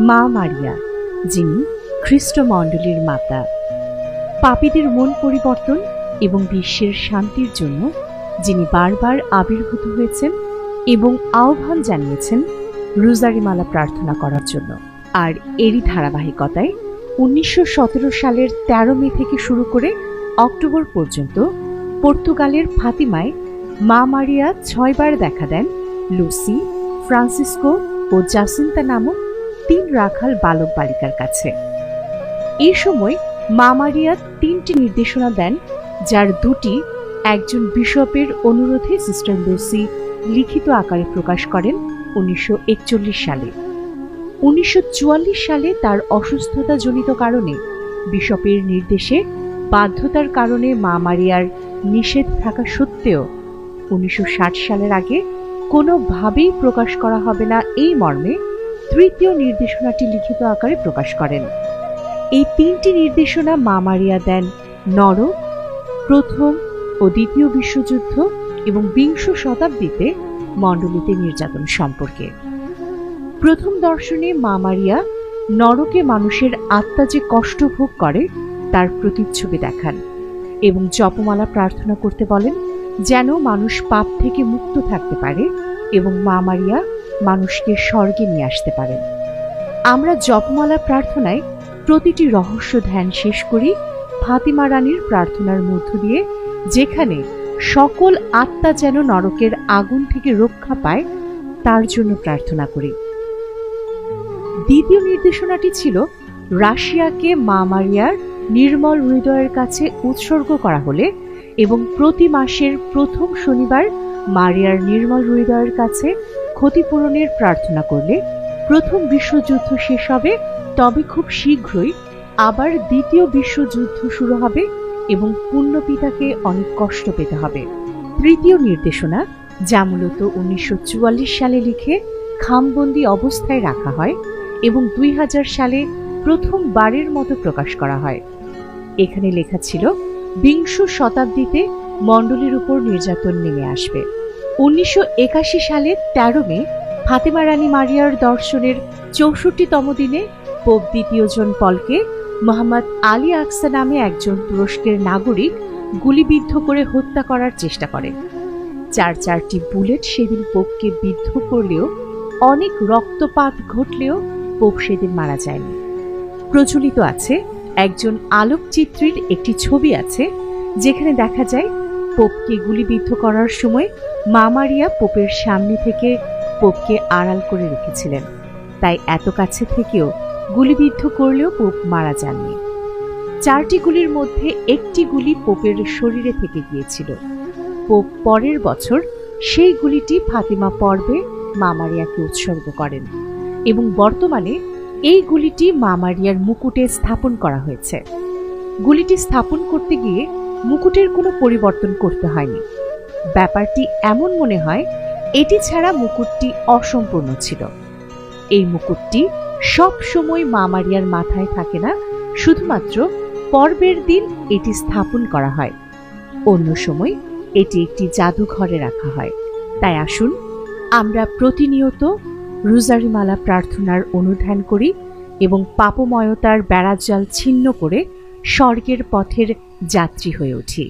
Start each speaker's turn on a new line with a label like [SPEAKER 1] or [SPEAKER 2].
[SPEAKER 1] মা মারিয়া, যিনি খ্রিস্টমণ্ডলীর মাতা। পাপীদের মন পরিবর্তন এবং বিশ্বের শান্তির জন্য যিনি বারবার আবির্ভূত হয়েছেন এবং আহ্বান জানিয়েছেন রোজারিমালা প্রার্থনা করার জন্য। আর এরই ধারাবাহিকতায় 1917 সালের 13 মে থেকে শুরু করে অক্টোবর পর্যন্ত পর্তুগালের ফাতিমায় মা মারিয়া 6 বার দেখা দেন লুসি, ফ্রান্সিসকো ও জাসিন্তা নামক 3 রাখাল বালক বালিকার কাছে। এই সময় মা মারিয়া 3টি নির্দেশনা দেন, যার 2টি একজন বিশপের অনুরোধে সিস্টার লুসি লিখিত আকারে প্রকাশ করেন 1941 সালে। 1944 সালে তার অসুস্থতাজনিত কারণে বিশপের নির্দেশে বাধ্যতার কারণে মা মারিয়ার নিষেধ থাকা সত্ত্বেও 1960 সালের আগে কোনোভাবেই প্রকাশ করা হবে না এই মর্মে 3য় নির্দেশনাটি লিখিত আকারে প্রকাশ করেন। এই 3টি নির্দেশনা মা মারিয়া দেন নরক, প্রথম ও দ্বিতীয় বিশ্বযুদ্ধ এবং 20 শতাব্দীতে মণ্ডলীতে নির্যাতন সম্পর্কে। প্রথম দর্শনে মা মারিয়া নরকে মানুষের আত্মা যে কষ্ট ভোগ করে তার প্রতিচ্ছবি দেখান এবং জপমালা প্রার্থনা করতে বলেন, যেন মানুষ পাপ থেকে মুক্ত থাকতে পারে এবং মা মারিয়া মানুষকে স্বর্গে নিয়ে আসতে পারেন। আমরা জপমালা প্রার্থনায় প্রতিটি রহস্য ধ্যান শেষ করি ফাতিমা রানীর প্রার্থনার মধ্য দিয়ে, যেখানে সকল আত্মা যেন নরকের আগুন থেকে রক্ষা পায় তার জন্য প্রার্থনা করি। দ্বিতীয় নির্দেশনাটি ছিল রাশিয়াকে মা মারিয়ার নির্মল হৃদয়ের কাছে উৎসর্গ করা হলে এবং প্রতি মাসের প্রথম শনিবার মারিয়ার নির্মল হৃদয়ের কাছে ক্ষতিপূরণের প্রার্থনা করলে প্রথম বিশ্বযুদ্ধ শেষ হবে, তবে খুব শীঘ্রই আবার দ্বিতীয় বিশ্বযুদ্ধ শুরু হবে এবং পুণ্যপিতাকে অনেক কষ্ট পেতে হবে। তৃতীয় নির্দেশনা, যা মূলত 1944 সালে লিখে খামবন্দি অবস্থায় রাখা হয় এবং 2000 সালে প্রথমবারের মতো প্রকাশ করা হয়। এখানে লেখা ছিল 20 শতাব্দীতে মণ্ডলীর উপর নির্যাতন নেমে আসবে। 1981 সালে 13 মে ফাতিমা রানী মারিয়ার দর্শনের 64তম দিনে পোপ দ্বিতীয় জন পলকে মোহাম্মদ আলী আকসা নামে একজন তুরস্কের নাগরিক গুলিবিদ্ধ করে হত্যা করার চেষ্টা করেন। 4টি বুলেট সেদিন পোপকে বিদ্ধ করলেও অনেক রক্তপাত ঘটলেও পোপ সেদিন মারা যায়নি। প্রচলিত আছে একজন আলোকচিত্রীর একটি ছবি আছে, যেখানে দেখা যায় পোপকে গুলিবিদ্ধ করার সময় মা মারিয়া পোপের সামনে থেকে পোপকে আড়াল করে রেখেছিলেন, তাই এত কাছে থেকেও গুলিবিদ্ধ করলেও পোপ মারা যাননি। 4টি গুলির মধ্যে একটি গুলি পোপের শরীরে থেকে গিয়েছিল। পোপ পরের বছর সেই গুলিটি ফাতিমা পর্বে মা মারিয়াকে উৎসর্গ করেন এবং বর্তমানে এই গুলিটি মা মারিয়ার মুকুটে স্থাপন করা হয়েছে। গুলিটি স্থাপন করতে গিয়ে মুকুটের কোনো পরিবর্তন করতে হয়নি। ব্যাপারটি এমন মনে হয় এটি ছাড়া মুকুটটি অসম্পূর্ণ ছিল। এই মুকুটটি সব সময় মা মারিয়ার মাথায় থাকে না, শুধুমাত্র পর্বের দিন এটি স্থাপন করা হয়। অন্য সময় এটি একটি জাদুঘরে রাখা হয়। তাই আসুন আমরা প্রতিনিয়ত রোজারিমালা প্রার্থনার অনুধ্যান করি এবং পাপময়তার বেড়াজাল ছিন্ন করে স্বর্গের পথের যাত্রী হয়ে উঠি।